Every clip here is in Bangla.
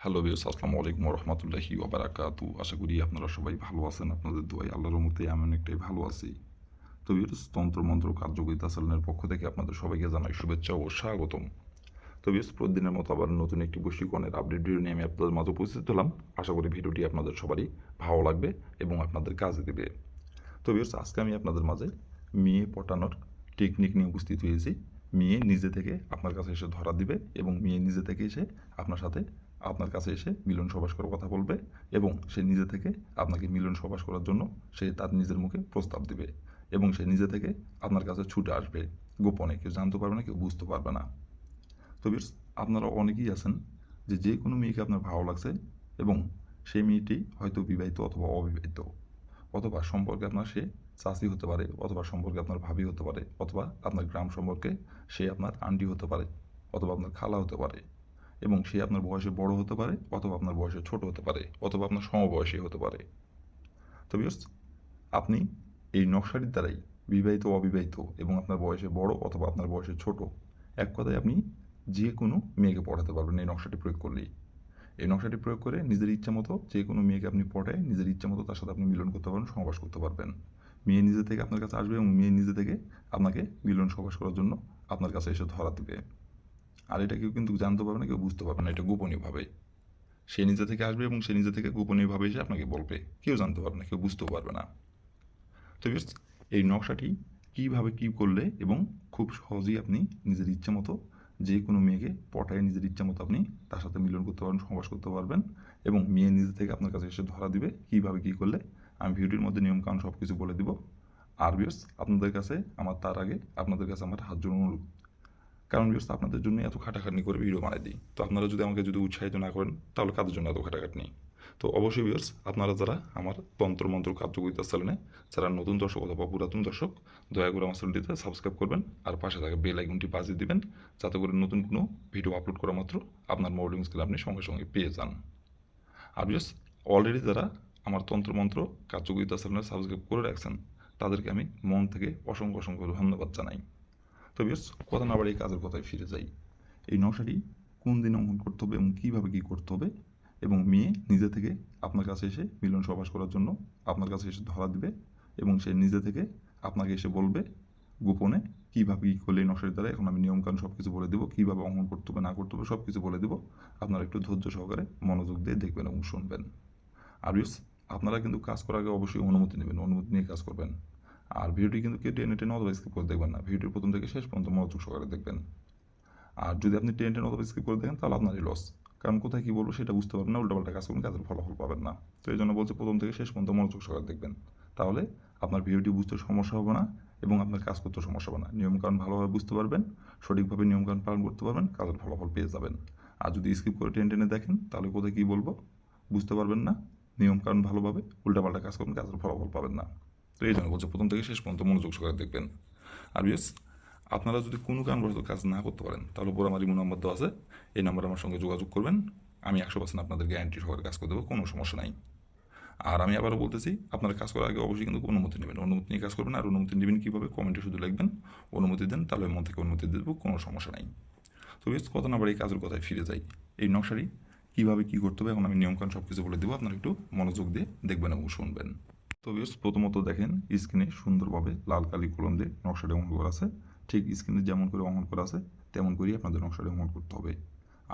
হ্যালো ভিউয়ার্স, আসসালামু আলাইকুম ওয়া রাহমাতুল্লাহি ওয়া বারাকাতুহু। আশা করি আপনারা সবাই ভালো আছেন। আপনাদের দোয়ায় আল্লাহর রহমতে আমি অনেকটাই ভালো আছি। তো ভিউয়ার্স, তন্ত্রমন্ত্র কার্যকরিতা চ্যানেলের পক্ষ থেকে আপনাদের সবাইকে জানাই শুভেচ্ছা ও স্বাগতম। তো ভিউয়ার্স, প্রতিদিনের মতো আবার নতুন একটি বশীকরণের আপডেট ভিডিও নিয়ে আমি আপনাদের মাঝে উপস্থিত হলাম। আশা করি ভিডিওটি আপনাদের সবারই ভালো লাগবে এবং আপনাদের কাজে দেবে। তো ভিউয়ার্স, আজকে আমি আপনাদের মাঝে মেয়ে পটানোর টেকনিক নিয়ে উপস্থিত হয়েছি। মেয়ে নিজে থেকে আপনার কাছে এসে ধরা দিবে এবং মেয়ে নিজে থেকে এসে আপনার কাছে এসে মিলন সবাস করার কথা বলবে এবং সে নিজে থেকে আপনাকে মিলন সবাস করার জন্য সে তার নিজের মুখে প্রস্তাব দিবে এবং সে নিজে থেকে আপনার কাছে ছুটে আসবে গোপনে। কেউ জানতে পারবে না, কেউ বুঝতে পারবে না। তো ভিউয়ার্স, আপনারা অনেকেই আছেন যে কোনো মেয়েকে আপনার ভালো লাগছে এবং সেই মেয়েটি হয়তো বিবাহিত অথবা অবিবাহিত, অথবা সম্পর্কে আপনার সে চাচি হতে পারে, অথবা সম্পর্কে আপনার ভাবি হতে পারে, অথবা আপনার গ্রাম সম্পর্কে সে আপনার আন্টি হতে পারে, অথবা আপনার খালা হতে পারে এবং সে আপনার বয়সে বড় হতে পারে, অথবা আপনার বয়সে ছোট হতে পারে, অথবা আপনার সমবয়সী হতে পারে। তো ভিউয়ার্স, আপনি এই নকশাটির দ্বারাই বিবাহিত অবিবাহিত এবং আপনার বয়সে বড় অথবা আপনার বয়সে ছোট, এক কথায় আপনি যে কোনো মেয়েকে পড়াতে পারবেন এই নকশাটি প্রয়োগ করলেই। এই নকশাটি প্রয়োগ করে নিজের ইচ্ছা মতো যে কোনো মেয়েকে আপনি পটায় নিজের ইচ্ছা মতো তার সাথে আপনি মিলন করতে পারবেন, সহবাস করতে পারবেন। মেয়ে নিজে থেকে আপনার কাছে আসবে এবং মেয়ে নিজে থেকে আপনাকে মিলন সহবাস করার জন্য আপনার কাছে এসে ধরা দেবে। আর এটা কেউ কিন্তু জানতে পারবে না, কেউ বুঝতে পারবে না, এটা গোপনীয়ভাবে সে নিজে থেকে আসবে এবং সে নিজে থেকে গোপনীয়ভাবে এসে আপনাকে বলবে। কেউ জানতে পারবে না, কেউ বুঝতেও পারবে না। তো ভিউয়ার্স, এই নকশাটি কীভাবে কী করলে এবং খুব সহজেই আপনি নিজের ইচ্ছা মতো যে কোনো মেয়েকে পটায় নিজের ইচ্ছা মতো আপনি তার সাথে মিলন করতে পারবেন, সহবাস করতে পারবেন এবং মেয়ে নিজে থেকে আপনার কাছে এসে ধরা দিবে কীভাবে কী করলে আমি ভিডিওর মধ্যে নিয়মকানুন সব কিছু বলে দিব। আর ভিউয়ার্স, আপনাদের কাছে তার আগে আপনাদের কাছে আমার হাত জোড়ানো অনুরোধ। কারণ ভিউয়ার্স, আপনাদের জন্য এত খাটাখাটনি করে ভিডিও বানাই দিই, তো আপনারা যদি আমাকে উৎসাহিত না করেন তাহলে কাদের জন্য এত খাটাখাটনি। তো অবশ্যই ভিউয়ার্স, আপনারা যারা আমার তন্ত্রমন্ত্র কার্যকরিতা চ্যানেলে যারা নতুন দর্শক অথবা পুরাতন দর্শক, দয়া করে আমার চ্যানেলটিতে সাবস্ক্রাইব করবেন আর পাশে থাকা বেল আইকনটি বাজিয়ে দিবেন, যাতে করে নতুন কোনো ভিডিও আপলোড করা মাত্র আপনার মোবাইল স্ক্রিনে আপনি সঙ্গে সঙ্গে পেয়ে যান। আর ভিউয়ার্স, অলরেডি যারা আমার তন্ত্রমন্ত্র কার্যকরিতা চ্যানেলে সাবস্ক্রাইব করে রাখছেন তাদেরকে আমি মন থেকে অসংখ্য অসংখ্য ধন্যবাদ জানাই। তো ভিউয়ার্স, কথা না বাড়িয়ে কাজের কথায় ফিরে যাই। এই নকশাটি কোন দিন অঙ্কন করতে হবে এবং কীভাবে কী করতে হবে এবং মেয়ে নিজে থেকে আপনার কাছে এসে মিলন সহবাস করার জন্য আপনার কাছে এসে ধরা দিবে এবং সে নিজে থেকে আপনাকে এসে বলবে গোপনে কীভাবে কী করলে এই নকশাটির দ্বারা। এখন আমি নিয়মকানুন সব কিছু বলে দেবো, কীভাবে অঙ্কন করতে হবে না করতে হবে সব কিছু বলে দেবো। আপনারা একটু ধৈর্য সহকারে মনোযোগ দিয়ে দেখবেন এবং শুনবেন। আর ভিউয়ার্স, আপনারা কিন্তু কাজ করার আগে অবশ্যই অনুমতি নেবেন, অনুমতি নিয়ে কাজ করবেন। আর ভিডিওটি কিন্তু কেউ টেনে টেনে অথবা স্কিপ করে দেখবেন না, ভিডিওর প্রথম থেকে শেষ পর্যন্ত মনোযোগ সহকারে দেখবেন। আর যদি আপনি টেনে টেনে অথবা স্কিপ করে দেখেন তাহলে আপনারই লস, কারণ কোথায় কী বলবো সেটা বুঝতে পারবেন না, উল্টাপাল্টা কাজ করবেন, কাজের ফলাফল পাবেন না। তো এই জন্য বলছে প্রথম থেকে শেষ পর্যন্ত মনোযোগ সহকারে দেখবেন, তাহলে আপনার ভিডিওটি বুঝতে সমস্যা হবে না এবং আপনার কাজ করতে সমস্যা হবে না। নিয়মকানুন ভালোভাবে বুঝতে পারবেন, সঠিকভাবে নিয়মকানুন পালন করতে পারবেন, কাজের ফলাফল পেয়ে যাবেন। আর যদি স্কিপ করে টেনে টেনে দেখেন তাহলে কোথায় কী বলবো বুঝতে পারবেন না, নিয়মকানুন ভালোভাবে উল্টাপাল্টা কাজ করবেন, কাজের ফলাফল পাবেন না। তো এই জন্য বলছে প্রথম থেকে শেষ পর্যন্ত মনোযোগ সহকারে দেখবেন। আর ইয়েস, আপনারা যদি কোনো কারণবশত কাজ না করতে পারেন তাহলে উপর আমার ইমো নাম্বার দেওয়া আছে, এই নাম্বারে আমার সঙ্গে যোগাযোগ করবেন। আমি 100% আপনাদের গ্যারান্টি সহকারে কাজ করে দেবো, কোনো সমস্যা নাই। আর আমি আবারও বলতেছি, আপনারা কাজ করার আগে অবশ্যই কিন্তু অনুমতি নেবেন, অনুমতি নিয়ে কাজ করবেন। আর অনুমতি নেবেন কীভাবে, কমেন্টে শুধু লিখবেন অনুমতি দেন, তাহলে মন থেকে অনুমতি দেবো, কোনো সমস্যা নাই। তো বেশ, কথা না বাড়ি কাজের কথায় ফিরে যাই। এই নকশাটি কীভাবে কী করতে হবে এখন আমি নিয়মকানুন সব কিছু বলে দেবো, আপনারা একটু মনোযোগ দিয়ে দেখবেন এবং শুনবেন। তো বেশ, প্রথমত দেখেন স্ক্রিনে সুন্দরভাবে লাল কালি কলম দিয়ে নকশাটি অঙ্কন করা আছে। ঠিক স্ক্রিনে যেমন করে অঙ্কন করা আছে তেমন করেই আপনাদের নকশাটি অঙ্কন করতে হবে।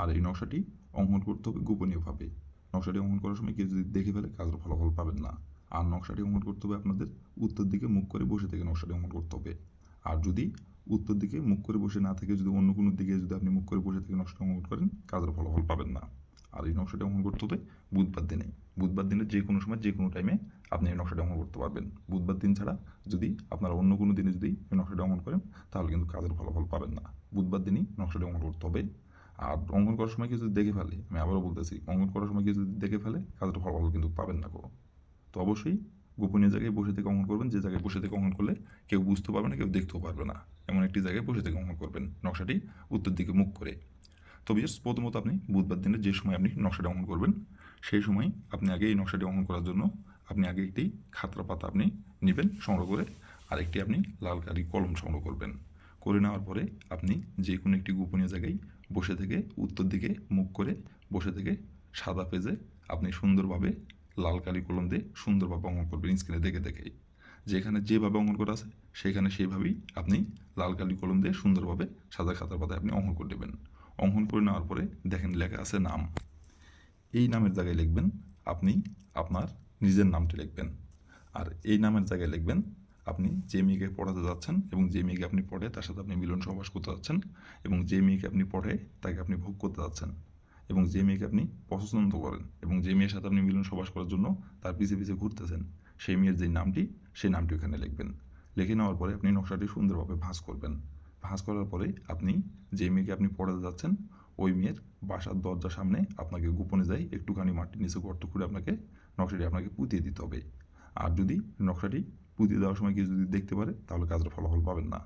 আর এই নকশাটি অঙ্কন করতে হবে গোপনীয়ভাবে। নকশাটি অঙ্কন করার সময় কেউ যদি দেখে ফেলে কাজের ফলাফল পাবেন না। আর নকশাটি অঙ্কন করতে হবে আপনাদের উত্তর দিকে মুখ করে বসে থেকে নকশাটি অঙ্কন করতে হবে। আর যদি উত্তর দিকে মুখ করে বসে না থেকে যদি অন্য কোনো দিকে যদি আপনি মুখ করে বসে থেকে নকশাটি অঙ্কন করেন কাজের ফলাফল পাবেন না। আর এই নকশাটি অঙ্কন করতে হবে বুধবার দিনে। বুধবার দিনে যে কোনো সময় যে কোনো টাইমে আপনি এই নকশাটি অঙ্কন করতে পারবেন। বুধবার দিন ছাড়া যদি আপনারা অন্য কোনো দিনে যদি এই নকশাটি অঙ্কন করেন তাহলে কিন্তু কাজের ফলাফল পাবেন না। বুধবার দিনই নকশাটি অঙ্কন করতে হবে। আর অঙ্কন করার সময় কেউ যদি দেখে ফেলে, আমি আবারও বলতেছি, অঙ্কন করার সময় কেউ যদি দেখে ফেলে কাজের ফলাফল কিন্তু পাবেন না গো। তো অবশ্যই গোপনীয় জায়গায় বসে থেকে অঙ্কন করবেন, যে জায়গায় বসে থেকে অঙ্কন করলে কেউ বুঝতে পারবে না, কেউ দেখতেও পারবে না, এমন একটি জায়গায় বসে থেকে অঙ্কন করবেন নকশাটি উত্তর দিকে মুখ করে। তো বিশেষ প্রথমত আপনি বুধবার দিনে যে সময় আপনি নকশাটি অঙ্কন করবেন সেই সময় আপনি আগে এই নকশাটি অঙ্কন করার জন্য আপনি আগে একটি খাতার পাতা আপনি নেবেন সংগ্রহ করে, আরেকটি আপনি লাল কালি কলম সংগ্রহ করবেন। করে নেওয়ার পরে আপনি যে কোনো একটি গোপনীয় জায়গায় বসে থেকে উত্তর দিকে মুখ করে বসে থেকে সাদা পেজে আপনি সুন্দরভাবে লাল কালি কলম দিয়ে সুন্দরভাবে অঙ্কন করবেন স্ক্রিনে দেখে দেখেই। যেখানে যেভাবে অঙ্কন করা আছে সেখানে সেইভাবেই আপনি লাল কালি কলম দিয়ে সুন্দরভাবে সাদা খাতার পাতায় আপনি অঙ্কন করে নেবেন। অঙ্কন করে নেওয়ার পরে দেখেন লেখা আছে নাম। এই নামের জায়গায় লিখবেন আপনি আপনার নিজের নামটি লিখবেন। আর এই নামের জায়গায় লিখবেন আপনি যে মেয়েকে পড়াতে যাচ্ছেন এবং যে মেয়েকে আপনি পড়ে তার সাথে আপনি মিলন সহবাস করতে যাচ্ছেন এবং যে মেয়েকে আপনি পড়ে তাকে আপনি ভোগ করতে যাচ্ছেন এবং যে মেয়েকে আপনি পছন্দ করেন এবং যে মেয়ের সাথে আপনি মিলন সহবাস করার জন্য তার পিছে পিছে ঘুরতেছেন সেই মেয়ের যে নামটি সেই নামটি ওখানে লিখবেন। লিখে নেওয়ার পরে আপনি নকশাটি সুন্দরভাবে ভাঁজ করবেন। ভাঁজ করার পরে আপনি যে মেয়েকে আপনি পড়াতে যাচ্ছেন ওই মেয়ের বাসার দরজার সামনে আপনাকে গোপনে যাই একটুখানি মাটির নিচে গর্ত করে আপনাকে নকশাটি আপনাকে পুঁতিয়ে দিতে হবে। আর যদি নকশাটি পুঁতিয়ে দেওয়ার সময় কেউ যদি দেখতে পারে তাহলে কাজের ফলাফল পাবেন না।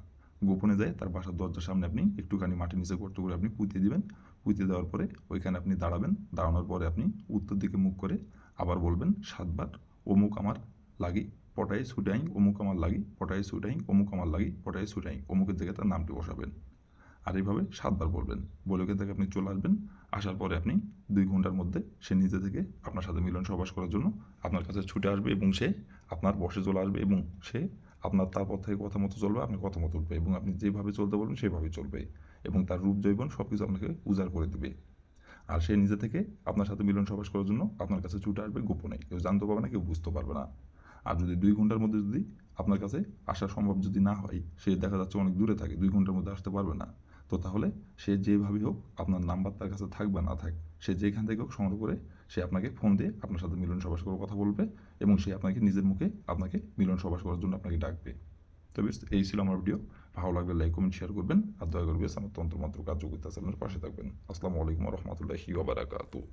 গোপনে যায় তার বাসার দরজার সামনে আপনি একটুখানি মাটির নিচে গর্ত করে আপনি পুঁতিয়ে দিবেন। পুঁতিয়ে দেওয়ার পরে ওইখানে আপনি দাঁড়াবেন। দাঁড়ানোর পরে আপনি উত্তর দিকে মুখ করে আবার বলবেন 7 বার অমুক আমার লাগি পটাই ছুটাই অমুক আমার লাগি পটাই ছুটাই অমুক আমার লাগি পটাই ছুটাই অমুকের জায়গায় তার নামটি বসাবেন। আর এইভাবে 7 বার বলবেন। বলে ওখান থেকে আপনি চলে আসবেন। আসার পরে আপনি 2 ঘন্টার মধ্যে সে নিজে থেকে আপনার সাথে মিলন সহবাস করার জন্য আপনার কাছে ছুটে আসবে এবং সে আপনার বসে চলে আসবে এবং সে আপনার তারপর থেকে কথা মতো চলবে, আপনি কথা মতো উঠবে এবং আপনি যেভাবে চলতে বলবেন সেভাবেই চলবে এবং তার রূপ যৌবন সব কিছু আপনাকে উজাড় করে দেবে। আর সে নিজে থেকে আপনার সাথে মিলন সহবাস করার জন্য আপনার কাছে ছুটে আসবে গোপনে। কেউ জানতে পারবে না, কেউ বুঝতে পারবে না। আর যদি 2 ঘন্টার মধ্যে যদি আপনার কাছে আসা সম্ভব যদি না হয়, সে দেখা যাচ্ছে অনেক দূরে থাকে, 2 ঘন্টার মধ্যে আসতে পারবে না। তো তাহলে সে যেভাবেই হোক আপনার নাম্বার তার কাছে থাক বা না থাক, সে যেখান থেকে হোক সংগ্রহ করে সে আপনাকে ফোন দিয়ে আপনার সাথে মিলন সহবাস করার কথা বলবে এবং সে আপনাকে নিজের মুখে আপনাকে মিলন সহবাস করার জন্য আপনাকে ডাকবে। তো বেশ, এই ছিল আমার ভিডিও। ভালো লাগলে লাইক কমেন্ট শেয়ার করবেন আর দয়া করে বেশ আমার তন্ত্রমন্ত্র কার্যকরিতা চ্যানেলের পাশে থাকবেন। আসসালামু আলাইকুম রহমতুল্লাহি ওয়া বারাকাতুহু।